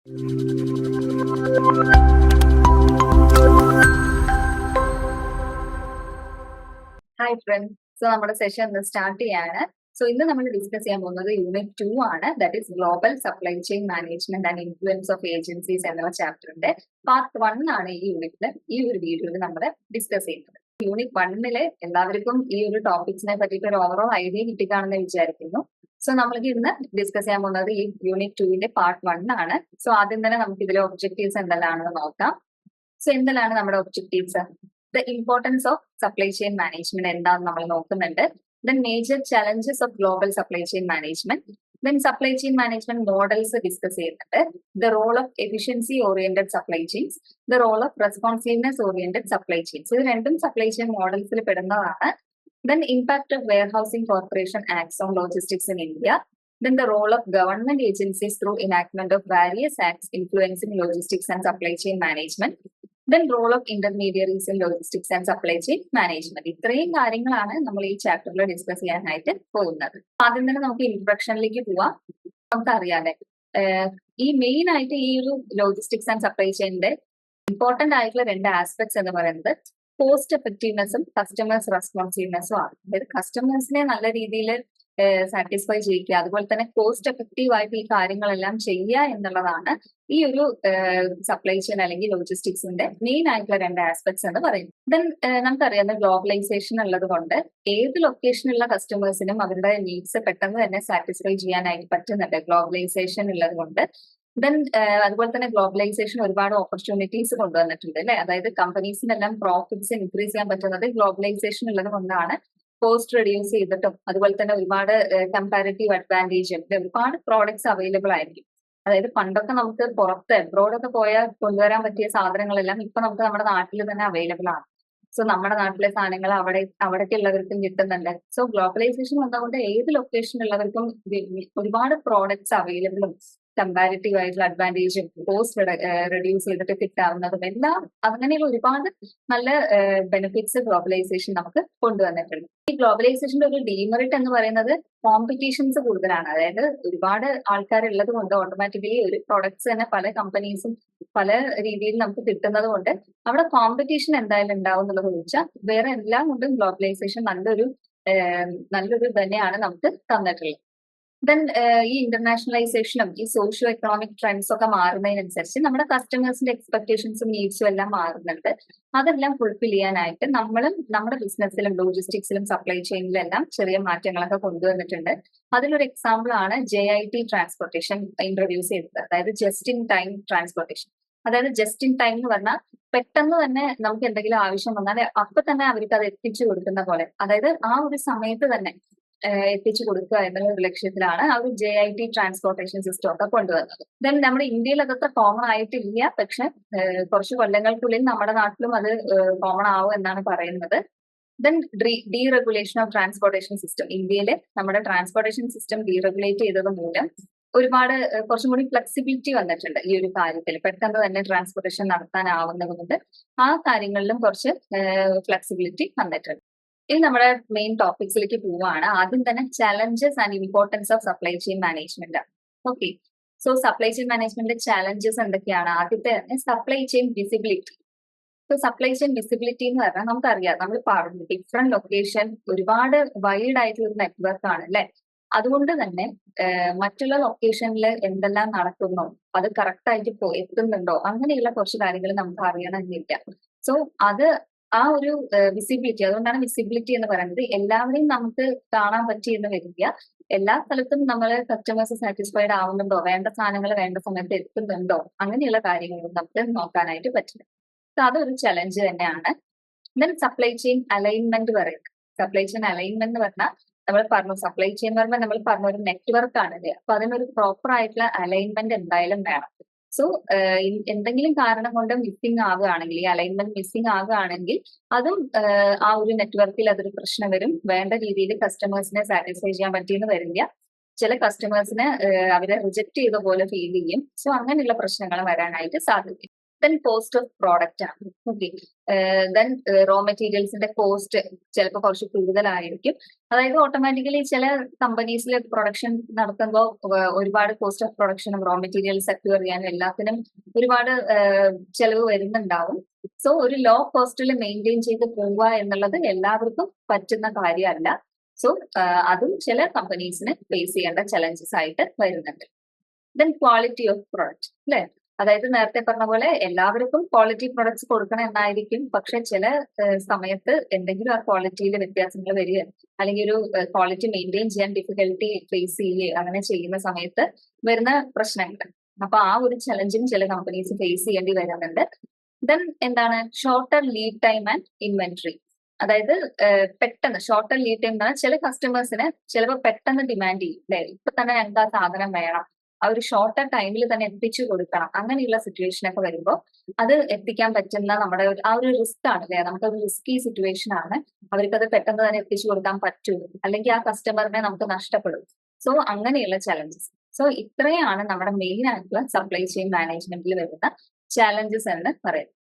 Hi friends, so നമ്മുടെ session ഇന്ന് start ചെയ്യാണ്. സോ ഇന്ന് നമ്മൾ ഡിസ്കസ് ചെയ്യാൻ പോകുന്നത് യൂണിറ്റ് 2 ആണ്, that is global supply chain management and influence of agencies എന്ന ചാപ്റ്ററിന്റെ പാർട്ട് 1 ആണ് ഈ യൂണിറ്റിൽ ഈ ഒരു വീഡിയോയിൽ നമ്മൾ ഡിസ്കസ് ചെയ്യുന്നത്. യൂണിറ്റ് 1 എല്ലാവർക്കും ഈ ഒരു ടോപ്പിക്സിനെ പറ്റിയിട്ട് ഒരു ഓവറോൾ ഐഡിയ കിട്ടിക്കാണെന്ന് വിചാരിക്കുന്നു. സോ നമ്മൾക്ക് ഇന്ന് ഡിസ്കസ് ചെയ്യാൻ പോകുന്നത് ഈ യൂണിറ്റ് 2 പാർട്ട് 1 ആണ്. സോ ആദ്യം തന്നെ നമുക്ക് ഇതിലെ ഒബ്ജക്റ്റീവ്സ് എന്തെല്ലാമാണെന്ന് നോക്കാം. സോ എന്തെല്ലാം നമ്മുടെ objectives? The importance of supply chain management എന്താണെന്ന് നമ്മൾ നോക്കുന്നുണ്ട്. Then major challenges of global supply chain management, then supply chain management models discuss ചെയ്യുന്നുണ്ട്. The role of efficiency oriented supply chains, the role of responsiveness oriented supply chains. ഇത് രണ്ടും supply chain മോഡൽസിൽ പെടുന്നതാണ്. Then impact of warehousing corporation acts on logistics in India. Then the role of government agencies through enactment of various acts influencing logistics and supply chain management. Then role of intermediaries in logistics and supply chain management. ഇത്രയും കാര്യങ്ങളാണ് നമ്മൾ ഈ ചാപ്റ്ററിൽ discuss ചെയ്യാനായിട്ട് പോകുന്നത്. ആദ്യം തന്നെ നമുക്ക് ഇൻട്രൊഡക്ഷനിലേക്ക് പോവാം. നമുക്കറിയാതെ ഈ മെയിൻ ആയിട്ട് ഈ ഒരു ലോജിസ്റ്റിക്സ് ആൻഡ് സപ്ലൈ ചെയിനിന്റെ ഇമ്പോർട്ടന്റ് ആയിട്ടുള്ള രണ്ട് ആസ്പെക്ട്സ് എന്ന് പറയുന്നത് കോസ്റ്റ് എഫക്റ്റീവ്നെസ്സും കസ്റ്റമേഴ്സ് റെസ്പോൺസീവ്നെസ്സും ആണ്. അതായത് കസ്റ്റമേഴ്സിനെ നല്ല രീതിയിൽ സാറ്റിസ്ഫൈ ചെയ്യിക്കുക, അതുപോലെ തന്നെ കോസ്റ്റ് എഫക്റ്റീവ് ആയിട്ട് ഈ കാര്യങ്ങളെല്ലാം ചെയ്യുക എന്നുള്ളതാണ് ഈ ഒരു സപ്ലൈ ചെയിൻ അല്ലെങ്കിൽ ലോജിസ്റ്റിക്സിന്റെ മെയിൻ ആയിട്ടുള്ള രണ്ട് ആസ്പെക്ട്സ് എന്ന് പറയുന്നത്. ദെൻ നമുക്കറിയാം ഗ്ലോബലൈസേഷൻ ഉള്ളത് കൊണ്ട് ഏത് ലൊക്കേഷനിലുള്ള കസ്റ്റമേഴ്സിനും അവരുടെ നീഡ്സ് പെട്ടെന്ന് തന്നെ സാറ്റിസ്ഫൈ ചെയ്യാനായിട്ട് പറ്റുന്നുണ്ട് ഗ്ലോബലൈസേഷൻ ഉള്ളത് കൊണ്ട്. ദെൻ അതുപോലെ തന്നെ ഗ്ലോബലൈസേഷൻ ഒരുപാട് ഓപ്പർച്യൂണിറ്റീസ് കൊണ്ടുവന്നിട്ടുണ്ട് അല്ലെ. അതായത് കമ്പനീസിനെല്ലാം പ്രോഫിറ്റ്സ് ഇൻക്രീസ് ചെയ്യാൻ പറ്റുന്നത് ഗ്ലോബലൈസേഷൻ ഉള്ളത് കൊണ്ടാണ്. കോസ്റ്റ് റെഡ്യൂസ് ചെയ്തിട്ടും അതുപോലെ തന്നെ ഒരുപാട് കമ്പാരിറ്റീവ് അഡ്വാൻറ്റേജും ഒരുപാട് പ്രോഡക്ട്സ് അവൈലബിൾ ആയിരിക്കും. അതായത് പണ്ടൊക്കെ നമുക്ക് പുറത്ത് എബ്രോഡൊക്കെ പോയാൽ കൊണ്ടുവരാൻ പറ്റിയ സാധനങ്ങളെല്ലാം ഇപ്പൊ നമുക്ക് നമ്മുടെ നാട്ടിൽ തന്നെ അവൈലബിൾ ആണ്. സോ നമ്മുടെ നാട്ടിലെ സാധനങ്ങൾ അവിടേക്ക് ഉള്ളവർക്കും കിട്ടുന്നുണ്ട്. സോ ഗ്ലോബലൈസേഷൻ വന്നതുകൊണ്ട് ഏത് ലൊക്കേഷനിലുള്ളവർക്കും ഒരുപാട് പ്രോഡക്ട്സ് അവൈലബിളും കമ്പാരിറ്റീവ് ആയിട്ടുള്ള അഡ്വാൻറ്റേജും കോസ്റ്റ് റെഡ്യൂസ് ചെയ്തിട്ട് കിട്ടാവുന്നതും എല്ലാം അങ്ങനെയുള്ള ഒരുപാട് നല്ല ബെനിഫിറ്റ്സ് ഗ്ലോബലൈസേഷൻ നമുക്ക് കൊണ്ടുവന്നിട്ടുണ്ട്. ഈ ഗ്ലോബലൈസേഷന്റെ ഒരു ഡീമെറിറ്റ് എന്ന് പറയുന്നത് കോമ്പറ്റീഷൻസ് കൂടുതലാണ്. അതായത് ഒരുപാട് ആൾക്കാരുള്ളത് കൊണ്ട് ഓട്ടോമാറ്റിക്കലി ഒരു പ്രൊഡക്ട്സ് തന്നെ പല കമ്പനീസും പല രീതിയിൽ നമുക്ക് കിട്ടുന്നത് കൊണ്ട് അവിടെ കോമ്പറ്റീഷൻ എന്തായാലും ഉണ്ടാവും എന്നുള്ളത് ചോദിച്ചാൽ വേറെ എല്ലാം കൊണ്ടും ഗ്ലോബലൈസേഷൻ നല്ലൊരു തന്നെയാണ് നമുക്ക് തന്നിട്ടുള്ളത്. ദെൻ ഈ ഇന്റർനാഷണലൈസേഷനും ഈ സോഷ്യോ എക്കണോമിക് ട്രെൻഡ്സ് ഒക്കെ മാറുന്നതിനനുസരിച്ച് നമ്മുടെ കസ്റ്റമേഴ്സിന്റെ എക്സ്പെക്ടേഷൻസും നീഡ്സും എല്ലാം മാറുന്നുണ്ട്. അതെല്ലാം ഫുൾഫിൽ ചെയ്യാനായിട്ട് നമ്മളും നമ്മുടെ ബിസിനസ്സിലും ലോജിസ്റ്റിക്സിലും സപ്ലൈ ചെയിനിലും എല്ലാം ചെറിയ മാറ്റങ്ങളൊക്കെ കൊണ്ടുവന്നിട്ടുണ്ട്. അതിലൊരു എക്സാമ്പിൾ ആണ് JIT ട്രാൻസ്പോർട്ടേഷൻ ഇൻട്രൊഡ്യൂസ് ചെയ്തത്. അതായത് ജസ്റ്റ് ഇൻ ടൈം ട്രാൻസ്പോർട്ടേഷൻ. അതായത് ജസ്റ്റ് ഇൻ ടൈം എന്ന് പറഞ്ഞാൽ പെട്ടെന്ന് തന്നെ നമുക്ക് എന്തെങ്കിലും ആവശ്യം വന്നാൽ അപ്പൊ തന്നെ അവർക്ക് അത് എത്തിച്ചു കൊടുക്കുന്ന പോലെ, അതായത് ആ ഒരു സമയത്ത് തന്നെ എത്തിച്ചു കൊടുക്കുക എന്നുള്ള ഒരു ലക്ഷ്യത്തിലാണ് ആ ഒരു JIT ട്രാൻസ്പോർട്ടേഷൻ സിസ്റ്റം ഒക്കെ കൊണ്ടുവന്നത്. ദെൻ നമ്മുടെ ഇന്ത്യയിൽ അതത്ര കോമൺ ആയിട്ടില്ല, പക്ഷെ കുറച്ച് കൊല്ലങ്ങൾക്കുള്ളിൽ നമ്മുടെ നാട്ടിലും അത് കോമൺ ആവും എന്നാണ് പറയുന്നത്. Then deregulation of transportation system. ഇന്ത്യയിൽ നമ്മുടെ ട്രാൻസ്പോർട്ടേഷൻ സിസ്റ്റം ഡീറെഗുലേറ്റ് ചെയ്തത് മൂലം ഒരുപാട് കുറച്ചും കൂടി ഫ്ലെക്സിബിലിറ്റി വന്നിട്ടുണ്ട് ഈ ഒരു കാര്യത്തിൽ. പെട്ടെന്ന് തന്നെ ട്രാൻസ്പോർട്ടേഷൻ നടത്താനാവുന്നത് കൊണ്ട് ആ കാര്യങ്ങളിലും കുറച്ച് ഫ്ലെക്സിബിലിറ്റി വന്നിട്ടുണ്ട്. ഇനി നമ്മുടെ മെയിൻ ടോപ്പിക്സിലേക്ക് പോവുകയാണ്. ആദ്യം തന്നെ challenges and importance of supply chain management. Okay, so supply chain മാനേജ്മെന്റിന്റെ ചലഞ്ചസ് എന്തൊക്കെയാണ്? ആദ്യത്തെ തന്നെ supply chain visibility. So supply chain visibility എന്ന് പറഞ്ഞാൽ നമുക്കറിയാം, നമ്മൾ പറഞ്ഞു ഡിഫറെന്റ് ലൊക്കേഷൻ ഒരുപാട് വൈഡ് ആയിട്ടുള്ള ഒരു നെറ്റ്വർക്ക് ആണ് അല്ലെ. അതുകൊണ്ട് തന്നെ മറ്റുള്ള ലൊക്കേഷനിൽ എന്തെല്ലാം നടക്കുന്നോ അത് കറക്റ്റ് ആയിട്ട് എത്തുന്നുണ്ടോ അങ്ങനെയുള്ള കുറച്ച് കാര്യങ്ങൾ നമുക്ക് അറിയണമെന്നില്ല. സോ അത് ആ ഒരു വിസിബിലിറ്റി, അതുകൊണ്ടാണ് വിസിബിലിറ്റി എന്ന് പറയുന്നത്. എല്ലാവരെയും നമുക്ക് കാണാൻ പറ്റിയെന്ന് വരില്ല. എല്ലാ സ്ഥലത്തും നമ്മൾ കസ്റ്റമേഴ്സ് സാറ്റിസ്ഫൈഡ് ആവുന്നുണ്ടോ, വേണ്ട സാധനങ്ങൾ വേണ്ട സമയത്ത് എത്തുന്നുണ്ടോ, അങ്ങനെയുള്ള കാര്യങ്ങളും നമുക്ക് നോക്കാനായിട്ട് പറ്റില്ല. സോ അതൊരു ചലഞ്ച് തന്നെയാണ്. ദെൻ സപ്ലൈ ചെയിൻ അലൈൻമെന്റ് പറയുന്നത്. സപ്ലൈ ചെയിൻ അലൈൻമെന്റ് എന്ന് പറഞ്ഞാൽ നമ്മൾ പറഞ്ഞു സപ്ലൈ ചെയിൻ എന്ന് പറയുമ്പോൾ നമ്മൾ പറഞ്ഞ ഒരു നെറ്റ്വർക്ക് ആണല്ലേ. അപ്പൊ അതിനൊരു പ്രോപ്പർ ആയിട്ടുള്ള അലൈൻമെന്റ് എന്തായാലും വേണം. സോ എന്തെങ്കിലും കാരണം കൊണ്ട് മിസ്സിംഗ് ആവുകയാണെങ്കിൽ, ഈ അലൈൻമെന്റ് മിസ്സിംഗ് ആവുകയാണെങ്കിൽ അതും ആ ഒരു നെറ്റ്വർക്കിൽ അതൊരു പ്രശ്നം വരും. വേണ്ട രീതിയിൽ കസ്റ്റമേഴ്സിനെ സാറ്റിസ്ഫൈ ചെയ്യാൻ പറ്റിയെന്ന് വരില്ല. ചില കസ്റ്റമേഴ്സിന് അവരെ റിജക്ട് ചെയ്ത പോലെ ഫീൽ ചെയ്യും. സോ അങ്ങനെയുള്ള പ്രശ്നങ്ങൾ വരാനായിട്ട് സാധിക്കും. ദെൻ കോസ്റ്റ് ഓഫ് പ്രോഡക്റ്റ് ആണ്. ഓക്കെ, ദെൻ റോ മെറ്റീരിയൽസിന്റെ കോസ്റ്റ് ചിലപ്പോൾ കുറച്ച് കൂടുതലായിരിക്കും. അതായത് ഓട്ടോമാറ്റിക്കലി ചില കമ്പനീസിൽ പ്രൊഡക്ഷൻ നടത്തുമ്പോൾ ഒരുപാട് കോസ്റ്റ് ഓഫ് പ്രൊഡക്ഷനും റോ മെറ്റീരിയൽസ് സെക്യൂർ ചെയ്യാനും എല്ലാത്തിനും ഒരുപാട് ചെലവ് വരുന്നുണ്ടാവും. സോ ഒരു ലോ കോസ്റ്റിൽ മെയിൻറ്റെയിൻ ചെയ്ത് പോവുക എന്നുള്ളത് എല്ലാവർക്കും പറ്റുന്ന കാര്യമല്ല. സോ അതും ചില കമ്പനീസിന് ഫേസ് ചെയ്യേണ്ട ചലഞ്ചസ് ആയിട്ട് വരുന്നുണ്ട്. ദെൻ ക്വാളിറ്റി ഓഫ് പ്രൊഡക്റ്റ് അല്ലെ, അതായത് നേരത്തെ പറഞ്ഞ പോലെ എല്ലാവർക്കും ക്വാളിറ്റി പ്രൊഡക്ട്സ് കൊടുക്കണം എന്നായിരിക്കും. പക്ഷെ ചില സമയത്ത് എന്തെങ്കിലും ആ ക്വാളിറ്റിയിൽ വ്യത്യാസങ്ങൾ വരിക അല്ലെങ്കിൽ ഒരു ക്വാളിറ്റി മെയിൻറ്റെയിൻ ചെയ്യാൻ ഡിഫിക്കൽട്ടി ഫേസ് ചെയ്യുക അങ്ങനെ ചെയ്യുന്ന സമയത്ത് വരുന്ന പ്രശ്നങ്ങൾ. അപ്പൊ ആ ഒരു ചലഞ്ചും ചില കമ്പനീസ് ഫേസ് ചെയ്യേണ്ടി വരുന്നുണ്ട്. ദെൻ എന്താണ് shorter lead time and inventory. അതായത് പെട്ടെന്ന് ഷോർട്ടർ ലീഡ് ടൈം എന്ന് പറഞ്ഞാൽ ചില കസ്റ്റമേഴ്സിന് ചിലപ്പോൾ പെട്ടെന്ന് ഡിമാൻഡ് ചെയ്യും അല്ലെ, ഇപ്പൊ തന്നെ ഞങ്ങൾക്ക് ആ സാധനം വേണം, ആ ഒരു ഷോർട്ടർ ടൈമിൽ തന്നെ എത്തിച്ചു കൊടുക്കണം. അങ്ങനെയുള്ള സിറ്റുവേഷൻ ഒക്കെ വരുമ്പോൾ അത് എത്തിക്കാൻ പറ്റുന്ന നമ്മുടെ ആ ഒരു റിസ്ക് ആണ് അല്ലെ, നമുക്കൊരു റിസ്കി സിറ്റുവേഷൻ ആണ്. അവർക്ക് അത് പെട്ടെന്ന് തന്നെ എത്തിച്ചു കൊടുക്കാൻ പറ്റും, അല്ലെങ്കിൽ ആ കസ്റ്റമറിനെ നമുക്ക് നഷ്ടപ്പെടും. സോ അങ്ങനെയുള്ള ചലഞ്ചസ്. സോ ഇത്രയാണ് നമ്മുടെ മെയിൻ ആയിട്ടുള്ള സപ്ലൈ ചെയിൻ മാനേജ്മെന്റിൽ വരുന്ന ചാലഞ്ചസ് എന്ന് പറയുന്നത്.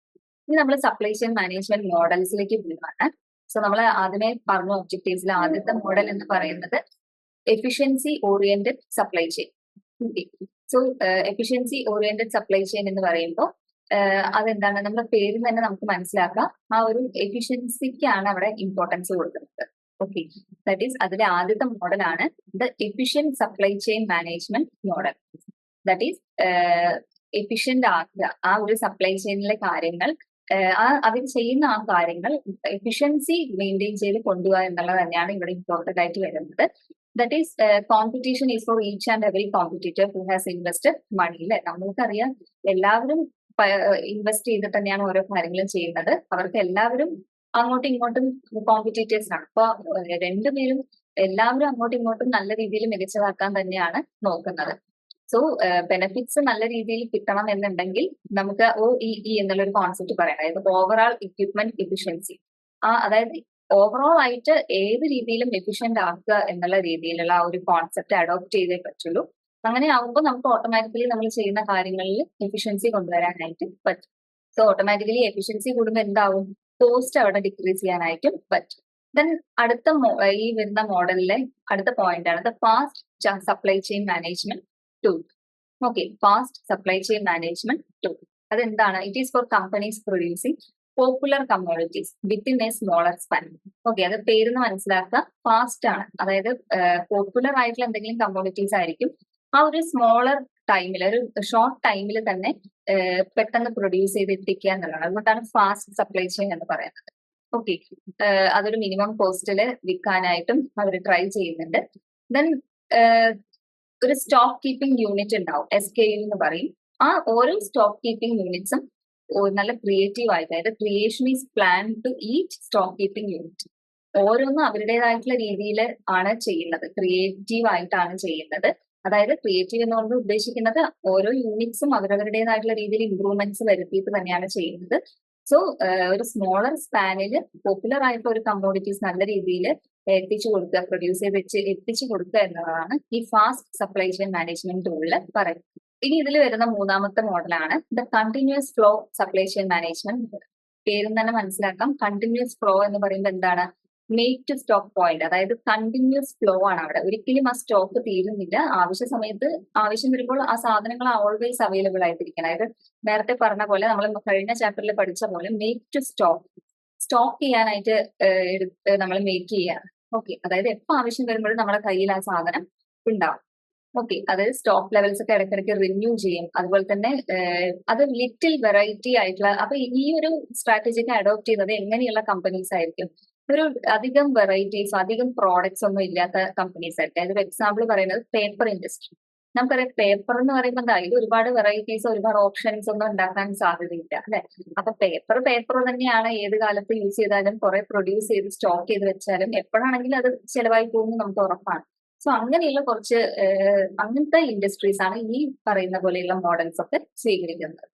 ഇനി നമ്മൾ സപ്ലൈ ചെയിൻ മാനേജ്മെന്റ് മോഡൽസിലേക്ക് പോവുകയാണ്. സോ നമ്മൾ ആദ്യമേ പറഞ്ഞ ഒബ്ജക്റ്റീവ്സിൽ ആദ്യത്തെ മോഡൽ എന്ന് പറയുന്നത് efficiency oriented supply chain. So efficiency oriented supply chain എന്ന് പറയുമ്പോൾ അതെന്താണ്, നമ്മുടെ പേരിൽ തന്നെ നമുക്ക് മനസ്സിലാക്കാം, ആ ഒരു എഫിഷ്യൻസിക്കാണ് അവിടെ ഇമ്പോർട്ടൻസ് കൊടുക്കുന്നത്. ഓക്കെ, ദാറ്റ് ഈസ് അതിലെ ആദ്യത്തെ മോഡലാണ് the efficient supply chain management model. That is efficient ആക്കുക ആ ഒരു സപ്ലൈ ചെയിനിലെ കാര്യങ്ങൾ, അവർ ചെയ്യുന്ന ആ കാര്യങ്ങൾ എഫിഷ്യൻസി മെയിൻറ്റെയിൻ ചെയ്ത് കൊണ്ടുപോകുക എന്നുള്ളത് തന്നെയാണ് ഇവിടെ ഇമ്പോർട്ടന്റ് ആയിട്ട് വരുന്നത്. That is competition is for each and every competitor who has invested money അല്ലെ. നമ്മൾക്കറിയാം എല്ലാവരും ഇൻവെസ്റ്റ് ചെയ്തിട്ട് തന്നെയാണ് ഓരോ കാര്യങ്ങളും ചെയ്യുന്നത്. അവർക്ക് എല്ലാവരും അങ്ങോട്ടും ഇങ്ങോട്ടും കോമ്പറ്റീറ്റേഴ്സ് ആണ്. അപ്പൊ രണ്ടുപേരും എല്ലാവരും അങ്ങോട്ടും ഇങ്ങോട്ടും നല്ല രീതിയിൽ മികച്ചതാക്കാൻ തന്നെയാണ് നോക്കുന്നത്. സോ ബെനിഫിറ്റ്സ് നല്ല രീതിയിൽ കിട്ടണം എന്നുണ്ടെങ്കിൽ നമുക്ക് OEE എന്നുള്ളൊരു കോൺസെപ്റ്റ് പറയാം. അതായത് ഓവറോൾ എക്വിപ്മെന്റ് എഫിഷ്യൻസി. അതായത് ഓവറോൾ ആയിട്ട് ഏത് രീതിയിലും എഫിഷ്യന്റ് ആക്കുക എന്നുള്ള രീതിയിലുള്ള ആ ഒരു കോൺസെപ്റ്റ് അഡോപ്റ്റ് ചെയ്തേ പറ്റുള്ളൂ. അങ്ങനെ ആകുമ്പോൾ നമുക്ക് ഓട്ടോമാറ്റിക്കലി നമ്മൾ ചെയ്യുന്ന കാര്യങ്ങളിൽ എഫിഷ്യൻസി കൊണ്ടുവരാനായിട്ട് പറ്റും. സോ ഓട്ടോമാറ്റിക്കലി എഫിഷ്യൻസി കൂടുമ്പോൾ എന്താവും, കോസ്റ്റ് അവിടെ ഡിക്രീസ് ചെയ്യാനായിട്ടും പറ്റും. ദെൻ അടുത്ത ഈ വരുന്ന മോഡലിലെ അടുത്ത പോയിന്റ് ആണ് the fast supply chain management tool. Okay, fast supply chain management tool അതെന്താണ്? It is for companies producing popular commodities within a smaller span. Okay, അത് പേരെന്ന് മനസ്സിലാക്കുക, ഫാസ്റ്റ് ആണ്. അതായത് പോപ്പുലർ ആയിട്ടുള്ള എന്തെങ്കിലും കമ്മോഡിറ്റീസ് ആയിരിക്കും ആ ഒരു സ്മോളർ ടൈമിൽ, ഒരു ഷോർട്ട് ടൈമിൽ തന്നെ പെട്ടെന്ന് പ്രൊഡ്യൂസ് ചെയ്ത് എത്തിക്കുക എന്നുള്ളതാണ്. അതുകൊണ്ടാണ് ഫാസ്റ്റ് സപ്ലൈ ചെയിൻ എന്ന് പറയുന്നത്. ഓക്കെ, അതൊരു മിനിമം കോസ്റ്റില് വിൽക്കാനായിട്ടും അവർ ട്രൈ ചെയ്യുന്നുണ്ട്. ദെൻ ഒരു സ്റ്റോക്ക് കീപ്പിംഗ് യൂണിറ്റ് ഉണ്ടാവും, SKU എന്ന് പറയും. ആ ഓരോ സ്റ്റോക്ക് കീപ്പിംഗ് യൂണിറ്റ്സും നല്ല ക്രിയേറ്റീവ് ആയിട്ട്, അതായത് creation is plan to each stock keeping unit. ഓരോന്നും അവരുടേതായിട്ടുള്ള രീതിയിൽ ആണ് ചെയ്യുന്നത്, ക്രിയേറ്റീവ് ആയിട്ടാണ് ചെയ്യുന്നത്. അതായത് ക്രിയേറ്റീവ് എന്നുകൊണ്ട് ഉദ്ദേശിക്കുന്നത് ഓരോ യൂണിറ്റ്സും അവരവരുടേതായിട്ടുള്ള രീതിയിൽ ഇംപ്രൂവ്മെന്റ്സ് വരുത്തിയിട്ട് തന്നെയാണ് ചെയ്യുന്നത്. സോ ഒരു സ്മോളർ സ്പാനിൽ പോപ്പുലർ ആയിട്ടുള്ള ഒരു കമ്മോഡിറ്റീസ് നല്ല രീതിയിൽ എത്തിച്ചു കൊടുക്കുക, പ്രൊഡ്യൂസ് ചെയ്ത് എത്തിച്ചു കൊടുക്കുക എന്നതാണ് ഈ ഫാസ്റ്റ് സപ്ലൈ ചെയിൻ മാനേജ്മെന്റ് ടൂളിൽ പറയുന്നത്. ഇനി ഇതിൽ വരുന്ന മൂന്നാമത്തെ മോഡലാണ് the continuous flow supply chain management. പേരും തന്നെ മനസ്സിലാക്കാം, കണ്ടിന്യൂസ് ഫ്ലോ എന്ന് പറയുമ്പോൾ എന്താണ്, മേക്ക് ടു സ്റ്റോക്ക് പോയിന്റ്. അതായത് കണ്ടിന്യൂസ് ഫ്ലോ ആണ് അവിടെ, ഒരിക്കലും ആ സ്റ്റോക്ക് തീരുന്നില്ല. ആവശ്യ സമയത്ത് ആവശ്യം വരുമ്പോൾ ആ സാധനങ്ങൾ ഓൾവേസ് അവൈലബിൾ ആയിട്ടിരിക്കണം. അതായത് നേരത്തെ പറഞ്ഞ പോലെ നമ്മൾ കഴിഞ്ഞ ചാപ്റ്ററിൽ പഠിച്ച പോലെ മേക്ക് ടു സ്റ്റോക്ക് ചെയ്യാനായിട്ട് നമ്മൾ മേക്ക് ചെയ്യാണ്. ഓക്കെ, അതായത് എപ്പോൾ ആവശ്യം വരുമ്പോഴും നമ്മുടെ കയ്യിൽ ആ സാധനം ഉണ്ടാവും. ഓക്കെ, അതായത് സ്റ്റോക്ക് ലെവൽസ് ഒക്കെ ഇടയ്ക്കിടയ്ക്ക് റിന്യൂ ചെയ്യും. അതുപോലെ തന്നെ അത് ലിറ്റിൽ വെറൈറ്റി ആയിട്ടുള്ള, അപ്പൊ ഈ ഒരു സ്ട്രാറ്റജിക്ക് അഡോപ്റ്റ് ചെയ്യുന്നത് എങ്ങനെയുള്ള കമ്പനീസ് ആയിരിക്കും? ഒരു അധികം വെറൈറ്റീസ്, അധികം പ്രോഡക്ട്സ് ഒന്നും ഇല്ലാത്ത കമ്പനീസ് ആയിരിക്കും. അതായത് എക്സാമ്പിൾ പറയുന്നത് പേപ്പർ ഇൻഡസ്ട്രി. നമുക്കറിയാം പേപ്പർ എന്ന് പറയുമ്പോൾ അതിൽ ഒരുപാട് വെറൈറ്റീസ്, ഒരുപാട് ഓപ്ഷൻസ് ഒന്നും ഉണ്ടാക്കാൻ സാധ്യതയില്ല അല്ലെ. അപ്പൊ പേപ്പർ തന്നെയാണ് ഏത് കാലത്ത് യൂസ് ചെയ്താലും, കുറെ പ്രൊഡ്യൂസ് ചെയ്ത് സ്റ്റോക്ക് ചെയ്ത് വെച്ചാലും എപ്പോഴാണെങ്കിലും അത് ചിലവായി പോകുന്നത് നമുക്ക് ഉറപ്പാണ്. സോ അങ്ങനെയുള്ള കുറച്ച് അങ്ങനത്തെ ഇൻഡസ്ട്രീസ് ആണ് ഈ പറയുന്ന പോലെയുള്ള മോഡൽസ് ഒക്കെ സ്വീകരിക്കുന്നത്.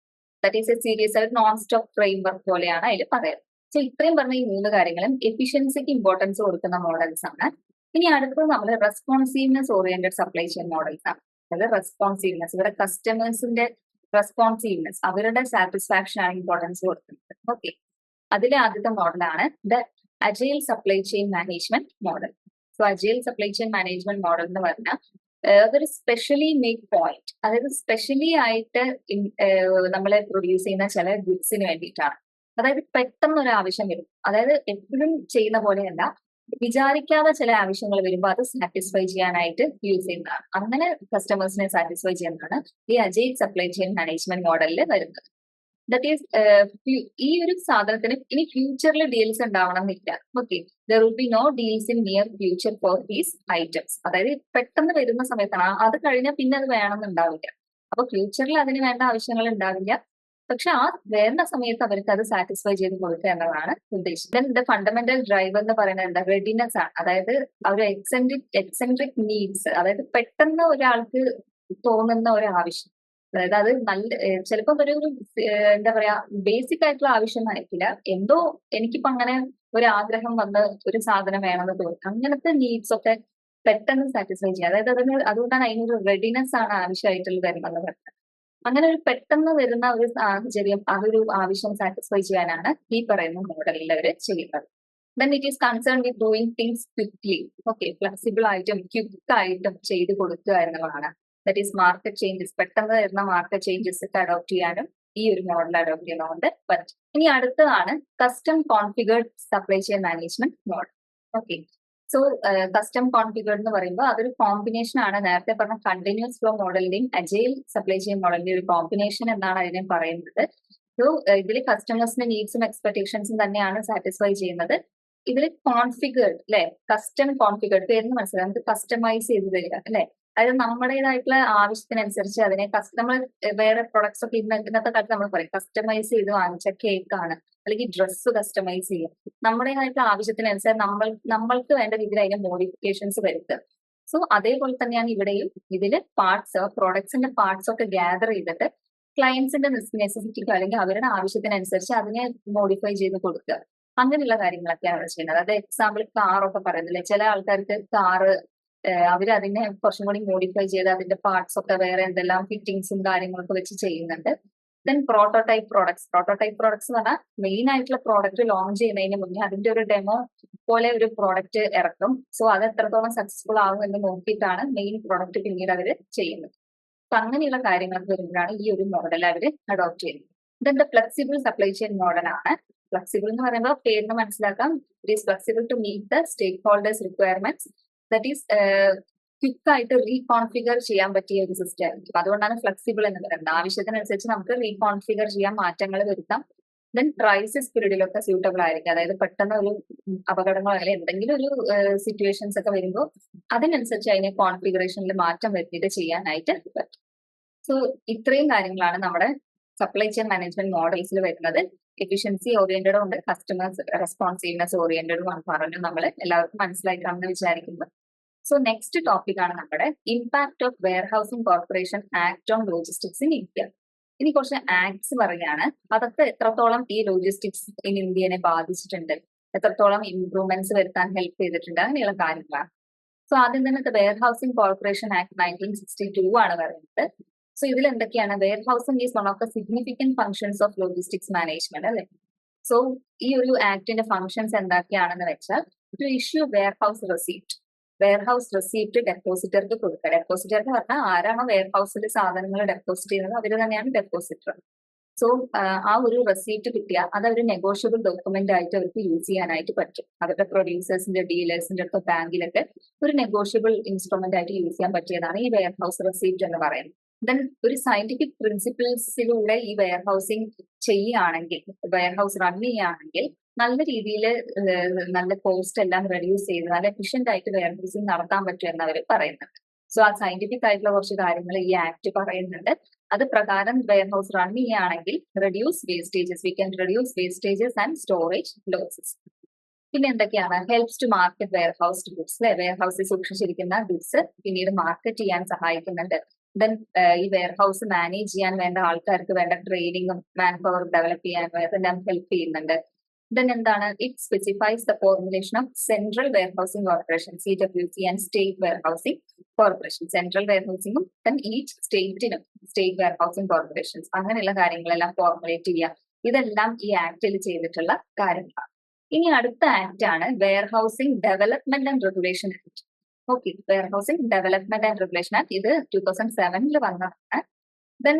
ദാറ്റ് ഈസ് എ സീരീസ്, ഒരു നോൺ സ്റ്റോപ്പ് ഫ്രെയിം വർക്ക് പോലെയാണ് അതിൽ പറയുന്നത്. സോ ഇത്രയും പറഞ്ഞ ഈ മൂന്ന് കാര്യങ്ങളും എഫിഷ്യൻസിക്ക് ഇമ്പോർട്ടൻസ് കൊടുക്കുന്ന മോഡൽസ് ആണ്. ഇനി അടുത്തത് നമ്മൾ responsiveness oriented supply chain models ആണ്. അതായത് റെസ്പോൺസീവ്നെസ്, ഇവിടെ കസ്റ്റമേഴ്സിന്റെ റെസ്പോൺസീവ്നെസ്, അവരുടെ സാറ്റിസ്ഫാക്ഷൻ ആണ് ഇമ്പോർട്ടൻസ് കൊടുക്കുന്നത്. ഓക്കെ, അതിലെ ആദ്യത്തെ മോഡലാണ് the agile supply chain management model. So agile supply chain management model എന്ന് പറഞ്ഞാൽ അതൊരു സ്പെഷ്യലി മേക്ക് പോയിന്റ്, അതായത് സ്പെഷ്യലി ആയിട്ട് നമ്മളെ പ്രൊഡ്യൂസ് ചെയ്യുന്ന ചില ഗുഡ്സിന് വേണ്ടിയിട്ടാണ്. അതായത് പെട്ടെന്ന് ഒരു ആവശ്യം വരും, അതായത് എപ്പോഴും ചെയ്യുന്ന പോലെയല്ല, വിചാരിക്കാതെ ചില ആവശ്യങ്ങൾ വരുമ്പോൾ അത് സാറ്റിസ്ഫൈ ചെയ്യാനായിട്ട് യൂസ് ചെയ്യുന്നതാണ്. അങ്ങനെ കസ്റ്റമേഴ്സിനെ സാറ്റിസ്ഫൈ ചെയ്യുന്നതാണ് ഈ അജൈൽ സപ്ലൈ ചെയിൻ മാനേജ്മെന്റ് മോഡലിൽ വരുന്നത്. ദറ്റ് ഈസ് ഈ ഒരു സാധനത്തിന് ഇനി ഫ്യൂച്ചറിൽ ഡീൽസ് ഉണ്ടാവണം എന്നില്ല. Okay, there will be no deals in near future for these items. അതായത് പെട്ടെന്ന് വരുന്ന സമയത്താണ്, അത് കഴിഞ്ഞാൽ പിന്നെ അത് വേണമെന്നുണ്ടാവില്ല. അപ്പൊ ഫ്യൂച്ചറിൽ അതിന് വേണ്ട ആവശ്യങ്ങൾ ഉണ്ടാവില്ല, പക്ഷെ ആ വേണ്ട സമയത്ത് അവർക്ക് അത് സാറ്റിസ്ഫൈ ചെയ്ത് കൊടുക്കുക എന്നതാണ് ഉദ്ദേശിച്ചത്. ദ ഫണ്ടമെന്റൽ ഡ്രൈവ് എന്ന് പറയുന്നത് എന്താ, റെഡിനെസ് ആണ്. അതായത് ഒരു എക്സെൻട്രിക് നീഡ്സ്, അതായത് പെട്ടെന്ന് ഒരാൾക്ക് തോന്നുന്ന ഒരു ആവശ്യം, അതായത് അത് നല്ല ചിലപ്പോൾ ഒരു എന്താ പറയാ ബേസിക് ആയിട്ടുള്ള ആവശ്യമായിരിക്കില്ല, എന്തോ എനിക്കിപ്പോ അങ്ങനെ ഒരു ആഗ്രഹം വന്ന് ഒരു സാധനം വേണമെന്ന് തോന്നി, അങ്ങനത്തെ നീഡ്സ് ഒക്കെ പെട്ടെന്ന് സാറ്റിസ്ഫൈ ചെയ്യുക. അതായത് അതുകൊണ്ടാണ് അതിനൊരു റെഡിനെസ് ആണ് ആവശ്യമായിട്ടുള്ള വരുന്നത് പറഞ്ഞത്. അങ്ങനെ ഒരു പെട്ടെന്ന് വരുന്ന ഒരു സാഹചര്യം, ആ ഒരു ആവശ്യം സാറ്റിസ്ഫൈ ചെയ്യാനാണ് ഈ പറയുന്ന മോഡലിൽ അവർ ചെയ്യുന്നത്. Then it is concern with doing things quickly. Okay, flexible ആയിട്ടും ക്വിക്ക് ആയിട്ടും ചെയ്ത് കൊടുക്കുക എന്നുള്ളതാണ്. ദറ്റ് ഈസ് മാർക്കറ്റ് ചേഞ്ചസ്, പെട്ടെന്ന് വരുന്ന മാർക്കറ്റ് ചേഞ്ചസ് ഒക്കെ അഡോപ്റ്റ് ചെയ്യാനും ഈ ഒരു മോഡൽ അഡോപ്റ്റ് ചെയ്യുന്നതുകൊണ്ട് പറ്റും. ഇനി അടുത്തതാണ് custom configured supply chain management model. Okay, so custom configured എന്ന് പറയുമ്പോൾ അതൊരു കോമ്പിനേഷൻ ആണ്. നേരത്തെ പറഞ്ഞ കണ്ടിന്യൂസ് ഫ്ലോ മോഡലിന്റെയും അജൈൽ സപ്ലൈ ചെയിൻ മോഡലിന്റെയും ഒരു കോമ്പിനേഷൻ എന്നാണ് അതിനെ പറയുന്നത്. സോ ഇതിൽ കസ്റ്റമേഴ്സിന്റെ നീഡ്സും എക്സ്പെക്ടേഷൻസും തന്നെയാണ് സാറ്റിസ്ഫൈ ചെയ്യുന്നത്. ഇതിൽ കോൺഫിഗേർഡ് അല്ലെ, കസ്റ്റം കോൺഫിഗേർഡ് പേരിന് മനസ്സിലായി, നമുക്ക് കസ്റ്റമൈസ് ചെയ്ത് തരിക അല്ലെ. അതായത് നമ്മുടേതായിട്ടുള്ള ആവശ്യത്തിനനുസരിച്ച് അതിനെ നമ്മൾ വേറെ പ്രൊഡക്ട്സ് ഒക്കെ ഇന്നത്തെ കാലത്ത് നമ്മൾ പറയും കസ്റ്റമൈസ് ചെയ്ത് വാങ്ങിച്ച കേക്കാണ്, അല്ലെങ്കിൽ ഡ്രസ്സ് കസ്റ്റമൈസ് ചെയ്യും. നമ്മുടേതായിട്ടുള്ള ആവശ്യത്തിനനുസരിച്ച് നമ്മൾക്ക് വേണ്ട രീതിയിൽ അതിന്റെ മോഡിഫിക്കേഷൻസ് വരുത്തുക. സോ അതേപോലെ തന്നെയാണ് ഇവിടെയും ഇതില് പാർട്സ്, പ്രോഡക്ട്സിന്റെ പാർട്സ് ഒക്കെ ഗ്യാദർ ചെയ്തിട്ട് ക്ലയൻസിന്റെ നെസസിറ്റിക്ക് അല്ലെങ്കിൽ അവരുടെ ആവശ്യത്തിനനുസരിച്ച് അതിനെ മോഡിഫൈ ചെയ്ത് കൊടുക്കുക. അങ്ങനെയുള്ള കാര്യങ്ങളൊക്കെയാണ് അവിടെ ചെയ്യുന്നത്. അത് എക്സാമ്പിൾ കാറൊക്കെ പറയുന്നില്ലേ, ചില ആൾക്കാർക്ക് കാറ് അവരതിനെ കുറച്ചും കൂടി മോഡിഫൈ ചെയ്ത് അതിന്റെ പാർട്സ് ഒക്കെ വേറെ എന്തെല്ലാം ഫിറ്റിംഗ്സും കാര്യങ്ങളൊക്കെ വെച്ച് ചെയ്യുന്നുണ്ട്. ദെൻ പ്രോട്ടോടൈപ്പ് പ്രോഡക്ട്സ് എന്ന് പറഞ്ഞാൽ മെയിൻ ആയിട്ടുള്ള പ്രോഡക്റ്റ് ലോഞ്ച് ചെയ്യുന്നതിന് മുന്നേ അതിന്റെ ഒരു ഡെമോ പോലെ ഒരു പ്രോഡക്റ്റ് ഇറക്കും. സോ അത് എത്രത്തോളം സക്സസ്ഫുൾ ആകും എന്ന് നോക്കിയിട്ടാണ് മെയിൻ പ്രോഡക്റ്റ് പിന്നീട് അവർ ചെയ്യുന്നത്. അപ്പൊ അങ്ങനെയുള്ള കാര്യങ്ങളൊക്കെ വരുമ്പോഴാണ് ഈ ഒരു മോഡൽ അവർ അഡോപ്റ്റ് ചെയ്യുന്നത്. Then the flexible supply chain മോഡലാണ്. ഫ്ലെക്സിബിൾ എന്ന് പറയുമ്പോൾ പേരിന് മനസ്സിലാക്കാം, it is flexible to meet the stakeholders requirements. That is quick ആയിട്ട് റീകോൺഫിഗർ ചെയ്യാൻ പറ്റിയ ഒരു സിസ്റ്റം ആയിരിക്കും. അതുകൊണ്ടാണ് ഫ്ലെക്സിബിൾ എന്ന് പറയുന്നത്. ആവശ്യത്തിനനുസരിച്ച് നമുക്ക് റീകോൺഫിഗർ ചെയ്യാൻ, മാറ്റങ്ങൾ വരുത്താം. ദെൻ ക്രൈസിസ് പീരീഡിലൊക്കെ സ്യൂട്ടബിൾ ആയിരിക്കും. അതായത് പെട്ടെന്ന് ഒരു അപകടങ്ങളോ അല്ലെങ്കിൽ എന്തെങ്കിലും ഒരു സിറ്റുവേഷൻസ് ഒക്കെ വരുമ്പോൾ അതിനനുസരിച്ച് അതിനെ കോൺഫിഗറേഷനിൽ മാറ്റം വരുത്തിയിട്ട് ചെയ്യാനായിട്ട് പറ്റും. സോ ഇത്രയും കാര്യങ്ങളാണ് നമ്മുടെ സപ്ലൈ ചെയിൻ മാനേജ്മെന്റ് മോഡൽസിൽ വരുന്നത്. എഫിഷ്യൻസി ഓറിയന്റഡും ഉണ്ട്, കസ്റ്റമേഴ്സ് റെസ്പോൺസീവ്നെസ് ഓറിയന്റഡും ആണ് പറഞ്ഞു. നമ്മൾ എല്ലാവർക്കും മനസ്സിലായിട്ടാണെന്ന് വിചാരിക്കുന്നത്. സോ നെക്സ്റ്റ് ടോപ്പിക് ആണ് നമ്മുടെ impact of warehousing corporation act on logistics in India. ഇനി കുറച്ച് ആക്ട്സ് പറയുകയാണ്, അതൊക്കെ എത്രത്തോളം ഈ ലോജിസ്റ്റിക്സ് ഇൻ ഇന്ത്യനെ ബാധിച്ചിട്ടുണ്ട്, എത്രത്തോളം ഇംപ്രൂവ്മെന്റ്സ് വരുത്താൻ ഹെൽപ്പ് ചെയ്തിട്ടുണ്ട്, അങ്ങനെയുള്ള കാര്യങ്ങളാണ്. സോ ആദ്യം തന്നെ വെയർഹൌസിംഗ് കോർപ്പറേഷൻ ആക്ട് 1962 ആണ് പറയുന്നത്. സോ ഇതിൽ എന്തൊക്കെയാണ്, warehousing is one of the significant functions of logistics management അല്ലെ. സോ ഈ ഒരു ആക്ടിന്റെ ഫംഗ്ഷൻസ് എന്തൊക്കെയാണെന്ന് വെച്ചാൽ, ടു ഇഷ്യൂ വെയർഹൌസ് റെസീപ്റ്റ് ഡെപ്പോസിറ്റർക്ക് കൊടുക്കുക. ഡെപ്പോസിറ്റർ എന്ന് പറഞ്ഞാൽ ആരാണോ വെയർഹൌസിൽ സാധനങ്ങൾ ഡെപ്പോസിറ്റ് ചെയ്യുന്നത് അവർ തന്നെയാണ് ഡെപ്പോസിറ്റർ. സോ ആ ഒരു റെസീപ്റ്റ് കിട്ടിയാൽ അത് ഒരു നെഗോഷ്യബിൾ ഡോക്യുമെന്റ് ആയിട്ട് അവർക്ക് യൂസ് ചെയ്യാനായിട്ട് പറ്റും. അവരുടെ പ്രൊഡ്യൂസേഴ്സിന്റെ ഡീലേഴ്സിന്റെ അടുത്ത ബാങ്കിലൊക്കെ ഒരു നെഗോഷ്യബിൾ ഇൻസ്ട്രുമെന്റ് ആയിട്ട് യൂസ് ചെയ്യാൻ പറ്റിയതാണ് ഈ വെയർഹൌസ് റെസീപ്റ്റ് എന്ന് പറയുന്നത്. ദെൻ ഒരു സയന്റിഫിക് പ്രിൻസിപ്പിൾസിലൂടെ ഈ വെയർഹൌസിംഗ് ചെയ്യുകയാണെങ്കിൽ, വെയർഹൌസ് റൺ ചെയ്യുകയാണെങ്കിൽ നല്ല രീതിയിൽ നല്ല കോസ്റ്റ് എല്ലാം റെഡ്യൂസ് ചെയ്ത് നല്ല എഫിഷ്യന്റ് ആയിട്ട് വെയർഹൌസിംഗ് നടത്താൻ പറ്റും എന്ന് അവർ പറയുന്നുണ്ട്. സോ ആ സയന്റിഫിക് ആയിട്ടുള്ള കുറച്ച് കാര്യങ്ങൾ ഈ ആക്ട് പറയുന്നുണ്ട്. അത് പ്രകാരം വെയർഹൌസ് റൺ ചെയ്യുകയാണെങ്കിൽ we can reduce wastages and storage losses. പിന്നെ എന്തൊക്കെയാണ്, helps to market warehouse goods. വെയർഹൌസിൽ സൂക്ഷിച്ചിരിക്കുന്ന ഗുഡ്സ് പിന്നീട് മാർക്കറ്റ് ചെയ്യാൻ സഹായിക്കുന്നുണ്ട്. ദെൻ ഈ വെയർഹൌസ് മാനേജ് ചെയ്യാൻ വേണ്ട ആൾക്കാർക്ക് വേണ്ട ട്രെയിനിങ്ങും മാൻ പവർ ഡെവലപ്പ് ചെയ്യാൻ എല്ലാം ഹെൽപ്പ് ചെയ്യുന്നുണ്ട്. Then എന്താണ്, it specifies the formulation of central warehousing corporation CWC and state warehousing corporation. Central വെയർഹൌസിംഗും then ഈച്ച് സ്റ്റേറ്റിനും സ്റ്റേറ്റ് വെയർഹൌസിംഗ് കോർപ്പറേഷൻസ് അങ്ങനെയുള്ള കാര്യങ്ങളെല്ലാം ഫോർമുലേറ്റ് ചെയ്യുക. ഇതെല്ലാം ഈ ആക്ടിൽ ചെയ്തിട്ടുള്ള കാര്യങ്ങളാണ്. ഇനി അടുത്ത ആക്ട് ആണ് warehousing development and regulation act. Okay, warehousing development and regulation act ഇത് 2007 വന്നതാണ്. ദെൻ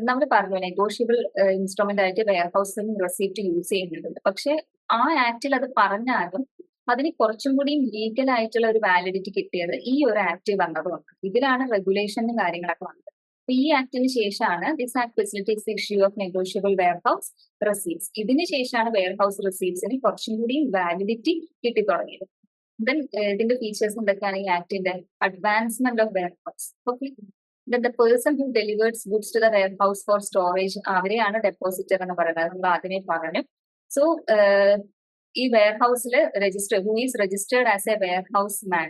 നമ്മൾ പറഞ്ഞു നെഗോഷ്യബിൾ ഇൻസ്ട്രുമെന്റ് ആയിട്ട് വെയർഹൌസിംഗ് റെസിപ്റ്റ് യൂസ് ചെയ്യുന്നുണ്ട്. പക്ഷെ ആ ആക്ടിൽ അത് പറഞ്ഞാലും അതിന് കുറച്ചും കൂടി ലീഗൽ ആയിട്ടുള്ള ഒരു വാലിഡിറ്റി കിട്ടിയത് ഈ ഒരു ആക്ട് വന്നതുകൊണ്ട്. ഇതിലാണ് റെഗുലേഷനും കാര്യങ്ങളൊക്കെ വന്നത്. അപ്പൊ ഈ ആക്ടിന് ശേഷമാണ് this act facilities issue of negotiable warehouse receipts. ഇതിന് ശേഷമാണ് വെയർഹൌസ് റെസീപ്റ്റ്സിന് കുറച്ചും കൂടി വാലിഡിറ്റി കിട്ടി തുടങ്ങിയത്. ദെൻ ഇതിന്റെ ഫീച്ചേഴ്സ് എന്തൊക്കെയാണ് ഈ ആക്ടിന്റെ? Advancement of warehouse. Okay, then the person who delivers goods to the warehouse for storage അവരെയാണ് ഡെപ്പോസിറ്റർ എന്ന് പറയുന്നത്. നമ്മൾ ആദ്യമേ പറഞ്ഞു. സോ ഈ വെയർഹൌസിൽ who is registered as a warehouse man,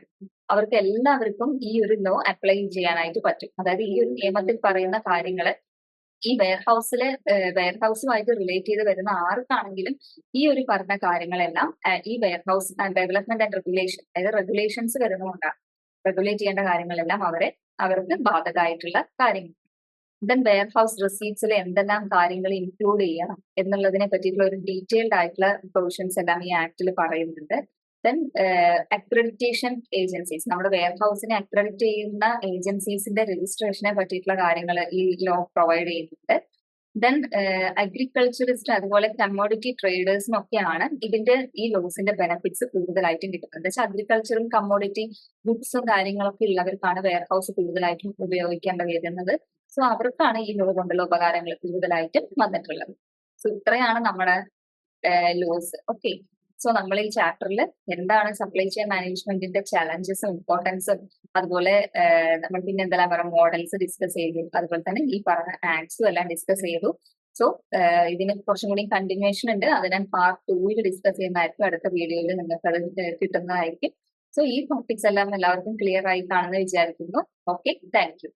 അവർക്ക് എല്ലാവർക്കും ഈ ഒരു ലോ അപ്ലൈ ചെയ്യാനായിട്ട് പറ്റും. അതായത് ഈ ഒരു നിയമത്തിൽ പറയുന്ന കാര്യങ്ങൾ ഈ വെയർഹൌസുമായിട്ട് റിലേറ്റ് ചെയ്ത് വരുന്ന ആർക്കാണെങ്കിലും ഈ ഒരു പറഞ്ഞ കാര്യങ്ങളെല്ലാം ഈ വെയർഹൌസ് ഡെവലപ്മെന്റ് ആൻഡ് റെഗുലേഷൻ, അതായത് റെഗുലേഷൻസ് വരുന്നതുകൊണ്ടാണ് റെഗുലേറ്റ് ചെയ്യേണ്ട കാര്യങ്ങളെല്ലാം അവർക്ക് ബാധകമായിട്ടുള്ള കാര്യങ്ങൾ. ദെൻ വെയർഹൌസ് റെസീപ്റ്റ്സിൽ എന്തെല്ലാം കാര്യങ്ങൾ ഇൻക്ലൂഡ് ചെയ്യണം എന്നുള്ളതിനെ പറ്റിയിട്ടുള്ള ഒരു ഡീറ്റെയിൽഡ് ആയിട്ടുള്ള പ്രൊവിഷൻസ് എല്ലാം ഈ ആക്ടിൽ പറയുന്നുണ്ട്. ദെൻ അക്രഡിറ്റേഷൻ ഏജൻസീസ്, നമ്മുടെ വെയർഹൌസിനെ അക്രഡിറ്റ് ചെയ്യുന്ന ഏജൻസീസിന്റെ രജിസ്ട്രേഷനെ പറ്റിയിട്ടുള്ള കാര്യങ്ങൾ ഈ ലോ പ്രൊവൈഡ് ചെയ്യുന്നുണ്ട്. ദെൻ അഗ്രികൾച്ചറിസ്റ്റ് അതുപോലെ കമ്മോഡിറ്റി ട്രേഡേഴ്സിനൊക്കെയാണ് ഇതിന്റെ ഈ ലോസിന്റെ ബെനിഫിറ്റ്സ് കൂടുതലായിട്ടും കിട്ടുന്നത്. എന്താ വെച്ചാൽ അഗ്രികൾച്ചറും കമ്മോഡിറ്റി ഗുഡ്സും കാര്യങ്ങളൊക്കെ ഉള്ളവർക്കാണ് വെയർഹൌസ് കൂടുതലായിട്ടും ഉപയോഗിക്കേണ്ടി വരുന്നത്. സോ അവർക്കാണ് ഈ ലോ കൊണ്ടുള്ള ഉപകാരങ്ങൾ കൂടുതലായിട്ടും വന്നിട്ടുള്ളത്. സോ ഇത്രയാണ് നമ്മുടെ ലോസ്. ഓക്കെ, സോ നമ്മൾ ഈ ചാപ്റ്ററിൽ എന്താണ് സപ്ലൈ ചെയിൻ മാനേജ്മെന്റിന്റെ ചലഞ്ചസും ഇമ്പോർട്ടൻസും അതുപോലെ നമ്മൾ പിന്നെ എന്തെല്ലാം പറയുക മോഡൽസ് ഡിസ്കസ് ചെയ്തു, അതുപോലെ തന്നെ ഈ പറഞ്ഞ ആക്ട്സും എല്ലാം ഡിസ്കസ് ചെയ്തു. സോ ഇതിന് കുറച്ചും കൂടി കണ്ടിന്യൂഷൻ ഉണ്ട്. അത് ഞാൻ പാർട്ട് 2 ഡിസ്കസ് ചെയ്യുന്നതായിരിക്കും. അടുത്ത വീഡിയോയിൽ നിങ്ങൾക്ക് അത് കിട്ടുന്നതായിരിക്കും. സോ ഈ ടോപ്പിക്സ് എല്ലാം എല്ലാവർക്കും ക്ലിയർ ആയി കാണുമെന്ന് വിചാരിക്കുന്നു. Okay, thank you.